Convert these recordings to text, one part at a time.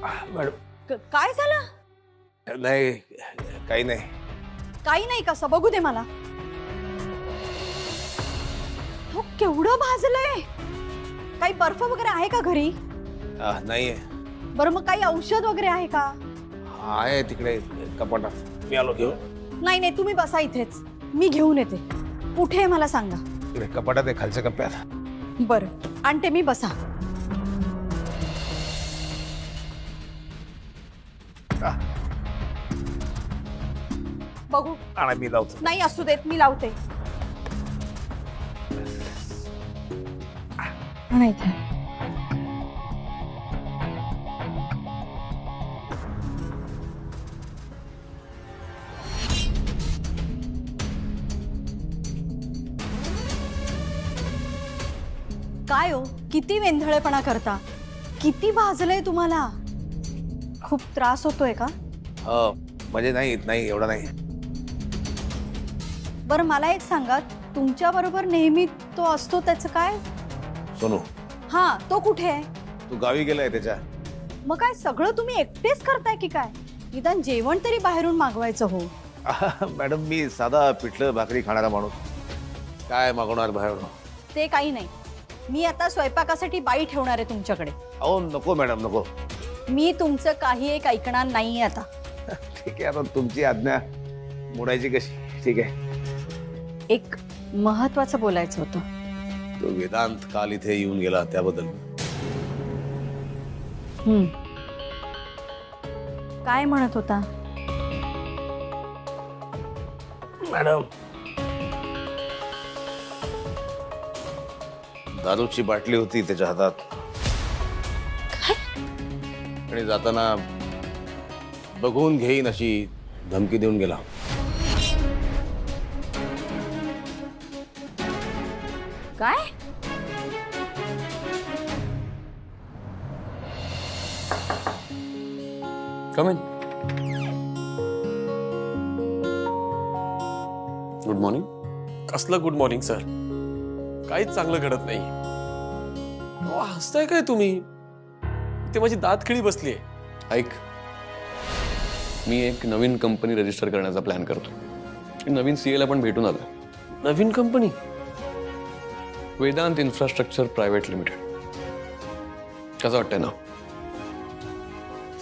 Madam काय झालं? नाही, काही नाही. काही नाही कसं बघू दे मला. हो केवढं भाजलंय. काही बर्फ वगैरे आहे का घरी? नाहीये. बरं मग काही औषध वगैरे आहे का? आहे तिकडे कपाटात, मी आलो घेऊन. नाही नाही तुम्ही बसा इथेच, मी घेऊन येते. कुठे आहे मला सांगा. तिकडे कपाटात आहे खालच्या कप्प्यात. बरं आणते मी, बसा. बघू. आणि मी लावतो. नाही असू देत, मी लावते. काय हो, किती वेंधळेपणा करता. किती भाजलंय तुम्हाला. खूप त्रास होतोय का? म्हणजे नाही एवढा नाही. बरं मला एक सांगा, तुमच्या बरोबर नेहमी तो असतो त्याचं काय? सोनू. हा, तो कुठे आहे? तू गावी गेलाय त्याच्या. मग काय सगळं तुम्ही एकटेच करताय की काय? निदान जेवण तरी बाहेरून मागवायचं हो. मॅडम मी साधा पिठलं भाकरी खाणारा माणूस, काय मागवणार बाहेरून? ते काही नाही, मी आता स्वयंपाकासाठी बाई ठेवणार आहे तुमच्याकडे. अहो नको मॅडम नको. मी तुमचं काही एक ऐकणार नाहीये आता. ठीक आहे, आता तुमची आज्ञा मोडायची कशी. ठीक आहे. एक महत्वाचं बोलायचं होतं. तो वेदांत काल इथे येऊन गेला त्याबद्दल. काय म्हणत होता? मॅडम दारूची बाटली होती त्याच्या हातात आणि जाताना बघून घेईन अशी धमकी देऊन गेला. काय? Come in. Good morning. कसलं गुड मॉर्निंग सर? काहीच चांगलं घडत नाही. हसताय काय तुम्ही? ते माझी दातखिळी बसली आहे. ऐक, मी एक नवीन कंपनी रजिस्टर करण्याचा प्लॅन करतो. नवीन सीए ला पण भेटून आलो. नवीन company? Vedant infrastructure private limited. कसं वाटतंय ना?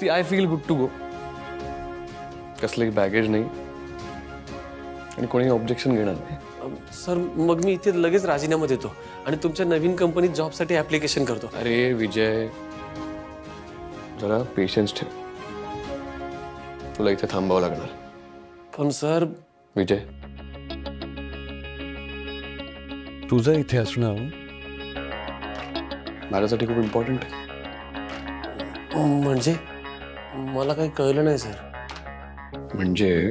See I feel good to go. कसलंही बॅगेज नाही आणि कोणी ऑब्जेक्शन घेणार नाही. सर मग मी इथे लगेच राजीनामा देतो आणि तुमच्या नवीन कंपनीत जॉबसाठी ऍप्लिकेशन करतो. अरे विजय, जरा पेशन्स ठेव. तुला इथे थांबावं लागणार. पण सर. विजय, तुझं इथे असणं माझ्यासाठी खूप इम्पॉर्टंट आहे. म्हणजे मला काही कळलं नाही सर. म्हणजे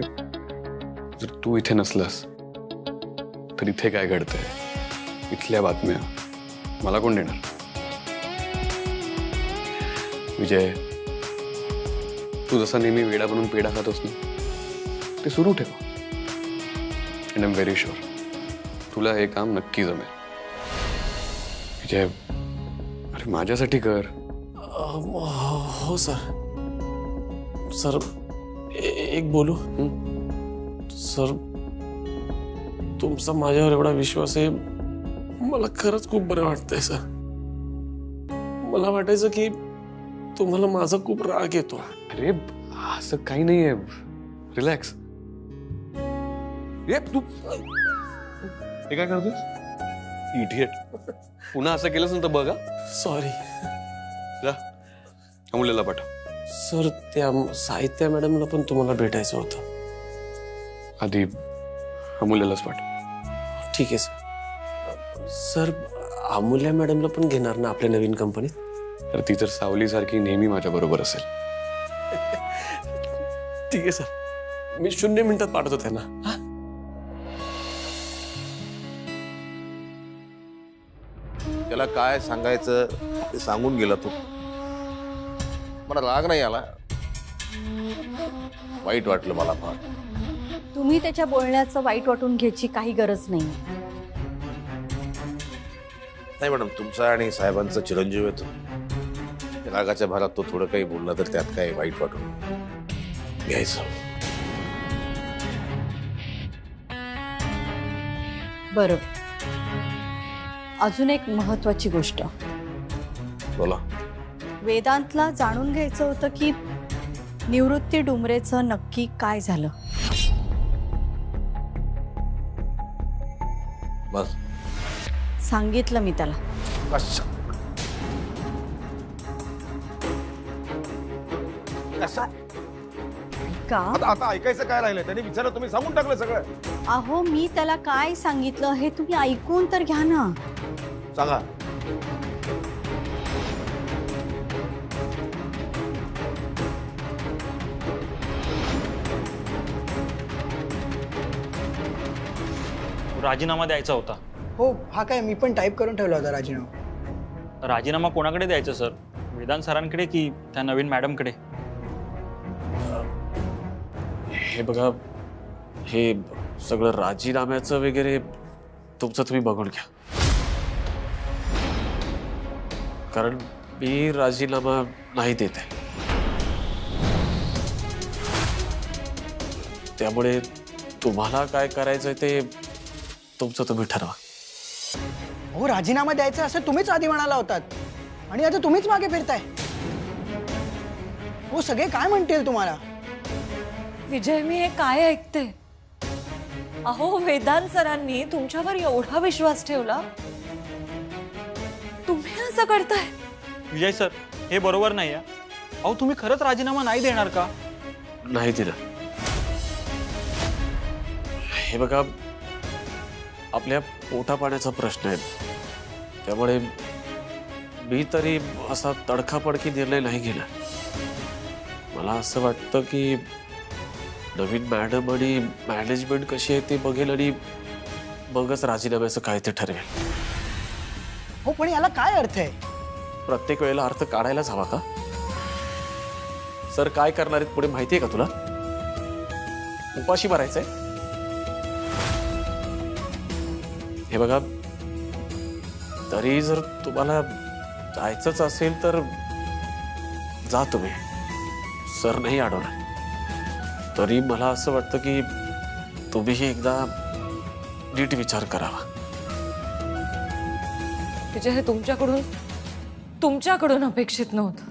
जर तू इथे नसलास तर इथे काय घडतंय, इथल्या बातम्या मला कोण देणार? विजय, तू जसा नेहमी वेडा बनून पेढा खातोस ना, ते सुरू ठेव. And I am very sure तुला हे काम नक्की जमेल. विजय, अरे माझ्यासाठी कर. हो सर. सर एक बोलू? सर तुमचा माझ्यावर एवढा विश्वास आहे, मला खरंच खूप बरं वाटतंय सर. मला वाटायचं की तुम्हाला माझा खूप राग येतो. अरे असं काही नाहीये, रिलॅक्स. तू हे काय करतोस? इडियट. पुन्हा असं केलंस ना तर बघा. सॉरी. जा अमूल्यला पाठव. सर त्या साहित्य मॅडमला पण तुम्हाला भेटायचं होतं. आधी अमूल्यलाच पाठव. ठीक आहे सर. सर अमूल्य मॅडमला पण घेणार ना आपल्या नवीन कंपनीत? तर ती तर सावलीसारखी नेहमी माझ्या बरोबर असेल. ठीक आहे सर, मी 0 मिनिटात पाठवतो त्यांना. त्याला काय सांगायचं ते सांगून गेला तू. मला राग नाही आला, वाईट वाटलं मला फार. तुम्ही त्याच्या बोलण्याचं वाईट वाटून घ्यायची काही गरज नाही. नाही मॅडम, तुमचा आणि साहेबांचा चिरंजीव येतो. रागाच्या भरात तो थोडं काही बोलला तर त्यात काय वाईट वाटून घ्यायचं. बरं, अजून एक महत्वाची गोष्ट. बोला. वेदांतला जाणून घ्यायचं होतं की निवृत्ती डुमरेचं नक्की काय झालं. बस. सांगितलं मी त्याला. कशा कशा का? आता ऐकायचं काय राहिलं? त्यांनी विचारलं, तुम्ही सांगून टाकलं सगळं. अहो, मी त्याला काय सांगितलं हे तुम्ही ऐकून तर घ्या ना. सांगा. राजीनामा द्यायचा होता. हो, हा काय मी पण टाईप करून ठेवला होता राजीनामा. राजीनामा कोणाकडे द्यायचा सर? वेदांत सरांकडे की त्या नवीन मॅडमकडे? हे बघा, हे सगळं राजीनाम्याचं वगैरे तुमचं तुम्ही बघून घ्या. कारण मी राजीनामा नाही देत आहे. त्यामुळे तुम्हाला काय करायचंय ते तुमचं तुम्ही ठरवा. हो, राजीनामा द्यायचा असं तुम्हीच आधी म्हणाला होतात आणि आता तुम्हीच मागे फिरताय. हो, सगळे काय म्हणतील तुम्हाला? विजय, मी हे काय ऐकते? अहो, वेदांत सरांनी तुमच्यावर एवढा विश्वास ठेवला, तुम्ही असं करताय? विजय सर, हे बरोबर नाही आहे. अहो, तुम्ही खरंच राजीनामा नाही देणार का? नाही दिलं. हे बघा, आपल्या पोटापाण्याचा प्रश्न आहे. त्यामुळे मी तरी असा तडकाफडकी निर्णय नाही घेणार. मला असं वाटतं की नवीन मॅडम आणि मॅनेजमेंट कशी आहे ते बघेल आणि मगच राजीनाम्याचं काय ते ठरवेल. हो, पण याला काय अर्थ आहे? प्रत्येक वेळेला अर्थ काढायलाच हवा का? सर काय करणार आहेत पुढे माहिती आहे का तुला? उपाशी मारायचंय? हे बघा, तरी जर तुम्हाला जायचंच असेल तर जा तुम्ही. सर नाही अडवणार. तरी मला असं वाटतं की तुम्हीही एकदा नीट विचार करावा. विजय, हे तुमच्याकडून अपेक्षित नव्हतं.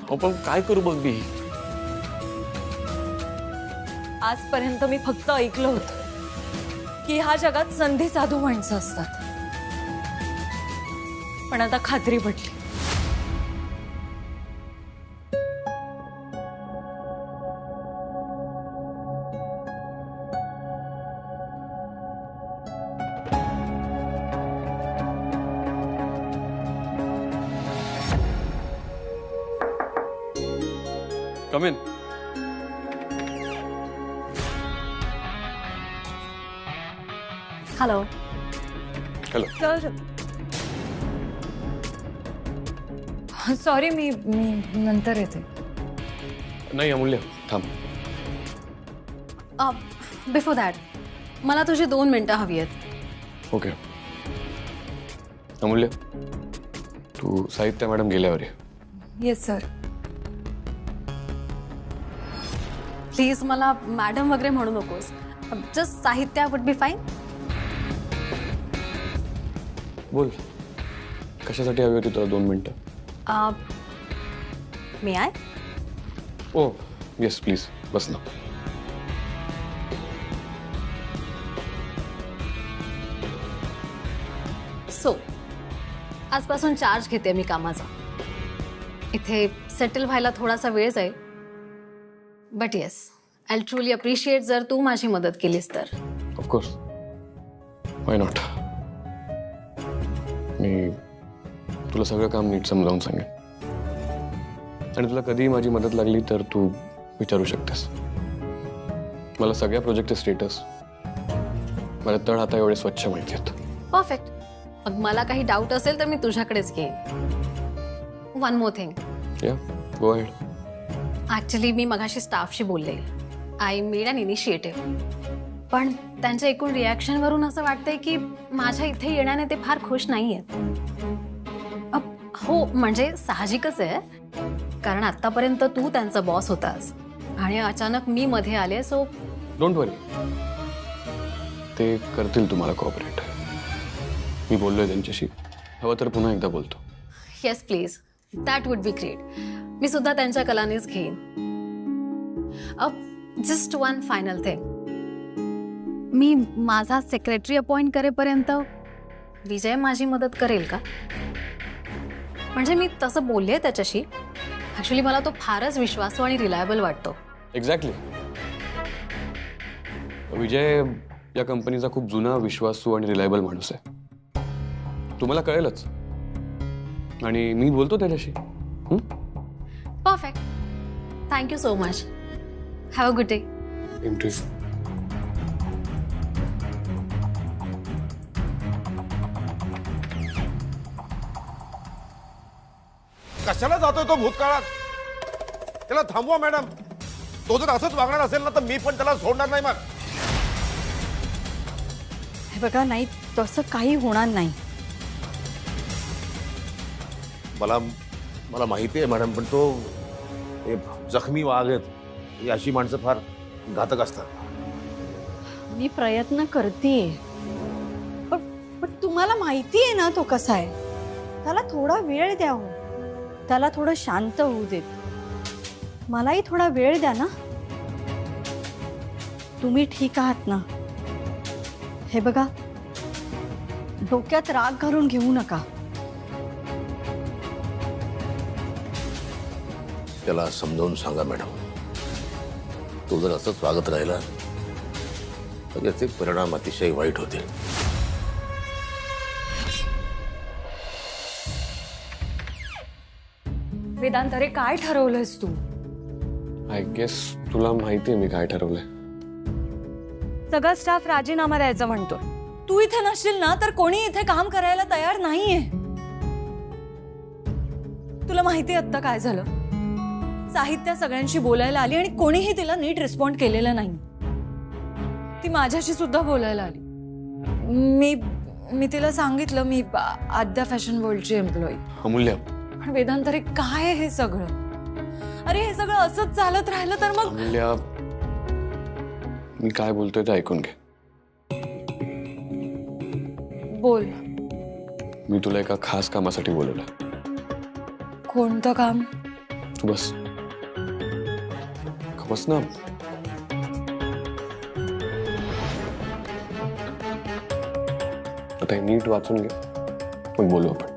हो, पण काय करू मग मी? आजपर्यंत मी फक्त ऐकलं होतं की ह्या जगात संधी साधू माणसं असतात, पण आता खात्री पटली. Come in. Hello. Hello. Sir, sorry, मी नंतर येते. नाही अमूल्य, थांब. बिफोर दॅट मला तुझी 2 मिनिटं हवी आहेत. ओके. अमूल्य, तू साहित्य मॅडम गेल्यावर ये. Yes sir. प्लीज मला मॅडम वगैरे म्हणू नकोस. जस्ट साहित्य वुड बी फाईन. बोल, कशासाठी हवी होती तुला 2 मिनिटं? मी आय. ओ येस, प्लीज बस ना. सो आजपासून चार्ज घेते मी कामाचा. इथे सेटल व्हायला थोडासा वेळ जाईल, but yes, I truly appreciate जर तू माझी मदत केलीस तर. Of course, why not. मी तुला सगळं काम नीट समजावून सांगेन आणि तुला कधीही माझी मदत लागली तर तू विचारू शकतेस. मला सगळ्या प्रोजेक्टचे स्टेटस, मला तळ हाता एवढे स्वच्छ माहिती आहेत. परफेक्ट. मग मला काही डाऊट असेल तर मी तुझ्याकडेच घेईन. One more thing. Yeah, go ahead. Actually मी मगाशी स्टाफशी बोलले. I made an initiative. पण त्यांच्या एकूण रिॲक्शनवरून असं वाटतंय की माझ्या इथे येण्याने ते फार खुश नाही आहेत. हो म्हणजे साहजिकच आहे, कारण आतापर्यंत तू त्यांचा बॉस होतास आणि अचानक मी मध्ये आले, सो डोंट वरी, ते करतील तुम्हाला कोऑपरेट. मी बोललोय त्यांच्याशी, हवं तर पुन्हा एकदा बोलतो. Yes please, that would be great. मी सुद्धा त्यांच्या कलानेच घेईन. जस्ट वन फायनल थिंग, मी माझा सेक्रेटरी अपॉइंट करेपर्यंत विजय माझी मदत करेल का? म्हणजे मी तसं बोलले त्याच्याशी. ॲक्च्युली मला तो फारच विश्वासू आणि रिलायबल वाटतो. एक्झॅक्टली. विजय या कंपनीचा खूप जुना, विश्वासू आणि रिलायबल माणूस आहे. तुम्हाला कळेलच. आणि मी बोलतो त्याच्याशी. Perfect. Thank you so much. Have a good day. कशाला जातोय तो भूतकाळात? त्याला थांबवा मॅडम. तो जर असंच वागणार असेल ना तर मी पण त्याला सोडणार नाही. मग हे बघा, नाही तसं काही होणार नाही. मला माहिती आहे मॅडम, पण तो हे जखमी वाघ आहेत. ही अशी माणसं फार घातक असतात. मी प्रयत्न करतेय, पण तुम्हाला माहिती आहे ना तो कसा आहे. त्याला थोडा वेळ द्या हो. त्याला थोडं शांत होऊ देत. मलाही थोडा वेळ द्या ना. तुम्ही ठीक आहात ना? हे बघा, डोक्यात राग घालून घेऊ नका. त्याला समजावून सांगा मॅडम. तो जर असंच वागत राहिला तर याचे परिणाम अतिशय वाईट होतील. वेदांत, अरे काय ठरवलंयस तू? आय गेस तुला माहिती आहे मी काय ठरवलंय. सगळा स्टाफ राजीनामा द्यायचा म्हणतो. तू इथे नसशील ना तर कोणी इथे काम करायला तयार नाहीये. तुला माहिती आता काय झालं? साहित्य सगळ्यांशी बोलायला आली आणि कोणीही तिला नीट रिस्पॉन्ड केलेलं नाही. ती माझ्याशी सुद्धा बोलायला आली. मी तिला सांगितलं मी आद्या फॅशन वर्ल्डची एम्प्लॉई. अमूल्य, पण वेदांत, अरे काय हे सगळं? अरे हे सगळं असंच चालत राहिलं तर मग. अमूल्य, मी काय बोलतोय ते ऐकून घे. बोल. मी तुला एका खास कामासाठी बोलवलं. कोणतं काम? तू बस. बस ना. आता हे नीट वाचून घे, मग बोलू आपण.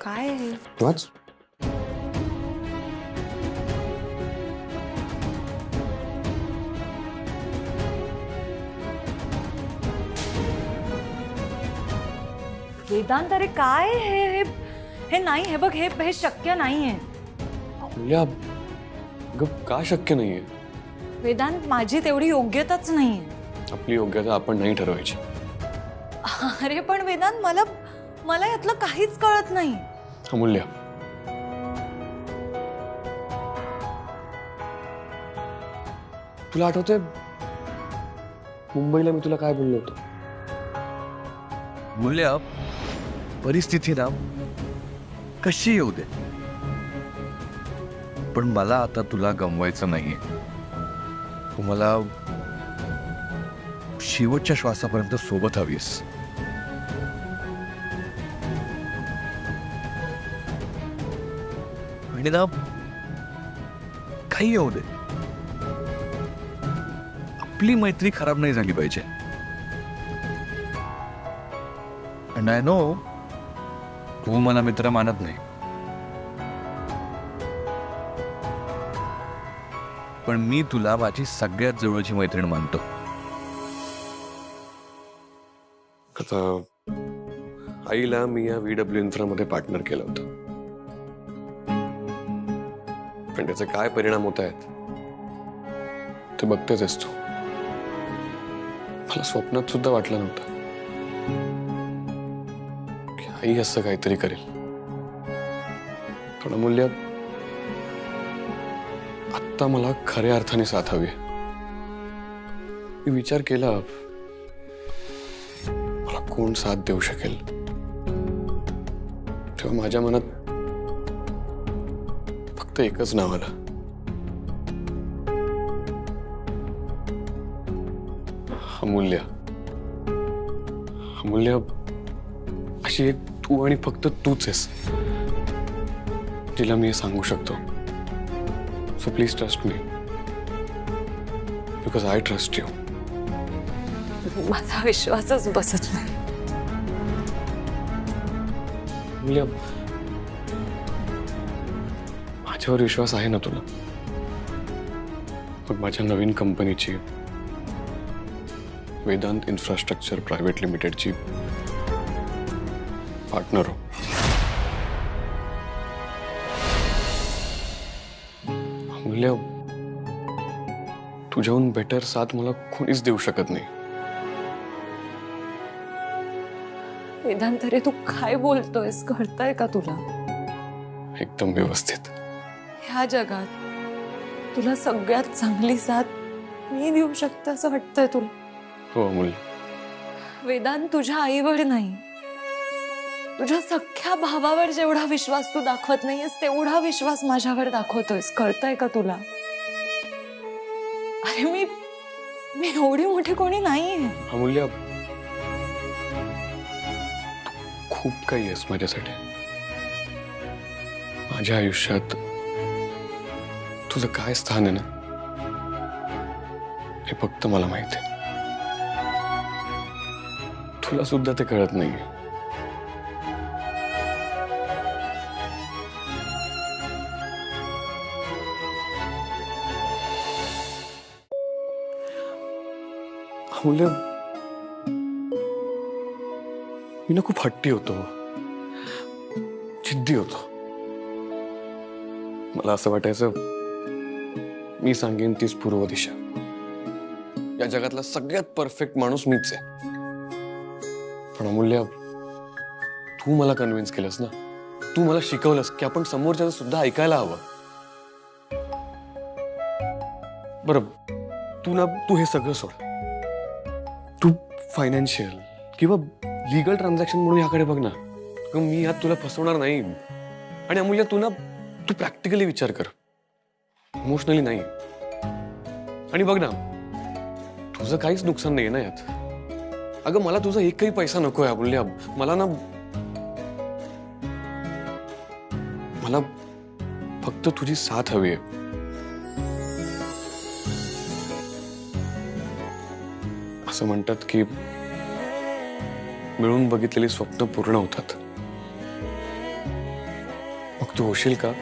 काय आहे? वाच. वेदांत, अरे काय हे? हे नाही. हे बघ, हे शक्य नाहीये. अमूल्य, का शक्य नाहीये? वेदांत, माझी तेवढी योग्यताच नाहीये. आपली योग्यता आपण नाही ठरवायची. अरे पण वेदांत, मला यातलं काहीच कळत नाही. अमूल्य, तुला आठवतंय मुंबईला मी तुला काय बोललो होतो? मूल्य, परिस्थिती ना कशी येऊ दे, पण मला आता तुला गमवायचं नाहीये. तू मला शेवटच्या श्वासापर्यंत सोबत हवीस. आणि ना काही येऊ दे, आपली मैत्री खराब नाही झाली पाहिजे. अँड आय नो तू मला मित्र मानत नाही, पण मी तुला माझी सगळ्यात जवळची मैत्रीण मानतो. आता आईला मी या VW इन्फ्रामध्ये पार्टनर केलं होतं, पण त्याचे काय परिणाम होत आहेत ते बघतेच तू. मला स्वप्नात सुद्धा वाटलं नव्हतं की आई असं काहीतरी करेल. पण अमूल्य, आत्ता मला खऱ्या अर्थाने साथ हवी. मी विचार केला, मला कोण साथ देऊ शकेल तेव्हा माझ्या मनात फक्त एकच नाव आलं, अमूल्य. अमूल्य अशी एक तू आणि फक्त तूच आहेस तिला मी हे सांगू शकतो. So please trust me, because I trust you. माझा विश्वासच बसत नाही. अमूल्य, माझ्यावर विश्वास आहे ना तुला? मग माझ्या नवीन कंपनीची वेदांत इन्फ्रास्ट्रक्चर प्रायव्हेट लिमिटेडची पार्टनर हो. अमूल्य, तुझ्याहून बेटर साथ मला कोणीच देऊ शकत नाही. वेदांत रे, तू काय बोलतोयस? कळतंय का तुला? एकदम व्यवस्थित. ह्या जगात तुला सगळ्यात चांगली साथ मी देऊ शकते असं वाटतंय तुला? हो अमूल्य. वेदांत, तुझ्या आईवर नाही, तुझ्या सख्ख्या भावावर जेवढा विश्वास तू दाखवत नाहीयेस तेवढा विश्वास माझ्यावर दाखवतोयस. कळतंय का तुला? अरे मी एवढी मोठी कोणी नाहीये. अमूल्य, तू खूप काही आहेस माझ्यासाठी. माझ्या आयुष्यात तुझं काय स्थान आहे ना हे फक्त मला माहिती आहे. तुला सुद्धा ते कळत नाहीये. अमूल्य, मी ना खूप हट्टी होतो, जिद्दी होतो. मला असं वाटायचं मी सांगेन तीच पूर्व दिशा. या जगातला सगळ्यात परफेक्ट माणूस मीच आहे. पण अमूल्य, तू मला कन्व्हिन्स केलंस ना, तू मला शिकवलंस की आपण समोरच्याचं सुद्धा ऐकायला हवं. बरं, तू हे सगळं सोड. तू फायनान्शियल किंवा लीगल ट्रान्झॅक्शन म्हणून याकडे बघ ना. मी यात तुला फसवणार नाही. आणि अमूल्य, तू प्रॅक्टिकली विचार कर, इमोशनली नाही. आणि बघ ना, तुझं काहीच नुकसान नाहीये ना यात. अगं, मला तुझा एकही पैसा नकोय अमूल्य. मला फक्त तुझी साथ हवी आहे. असं म्हणतात की मिळून बघितलेली स्वप्न पूर्ण होतात. मग तू होशील का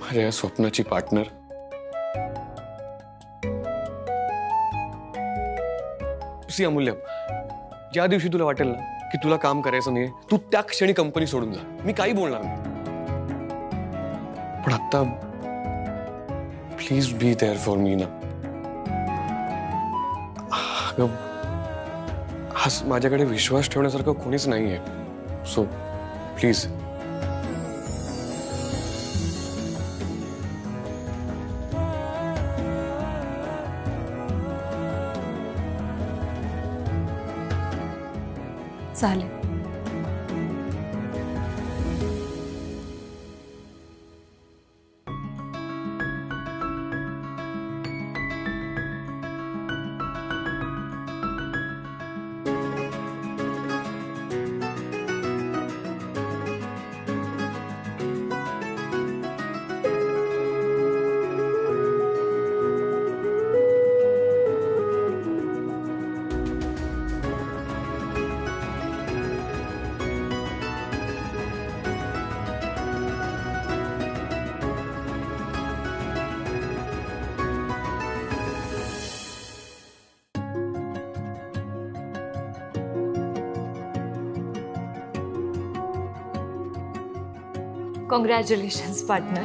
माझ्या या स्वप्नाची पार्टनर? अमूल्य, ज्या दिवशी तुला वाटेल ना की तुला काम करायचं नाही, तू त्या क्षणी कंपनी सोडून जा. मी काही बोलणार नाही. पण आता please be there for me ना. माझ्याकडे विश्वास ठेवण्यासारखं कोणीच नाहीये. So please. चालेल. Congratulations partner.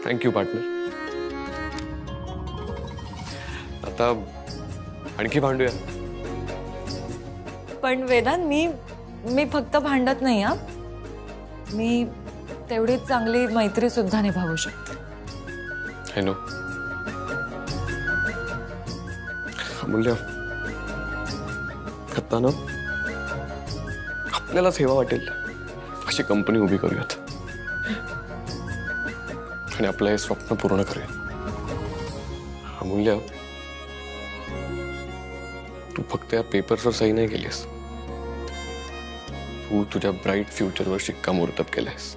Thank you partner. आता आणखी भांडूया. पण वेदांत, मी फक्त भांडत नाही. मी तेवढीच चांगली मैत्री सुद्धा निभावू शकते. I know. अमूल्य, आता ना आपल्याला सेवा वाटेल अशी कंपनी उभी करूयात आणि आपलं हे स्वप्न पूर्ण करूया. अमूल्य, तू फक्त या पेपर्सवर सही नाही केलीस, तू तुझ्या ब्राईट फ्युचरवर शिक्कामोर्तब केलंयस.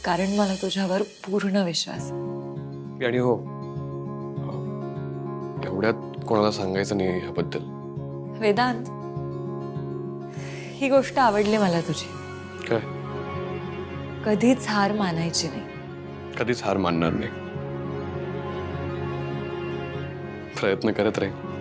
कारण मला तुझ्यावर पूर्ण विश्वास आहे. आणि हो, एवढ्यात कोणाला सांगायचं नाही याबद्दल. वेदांत, ही गोष्ट आवडली मला तुझी. काय? कधीच हार मानायची नाही. कधीच हार मानणार नाही. प्रयत्न करत राहील.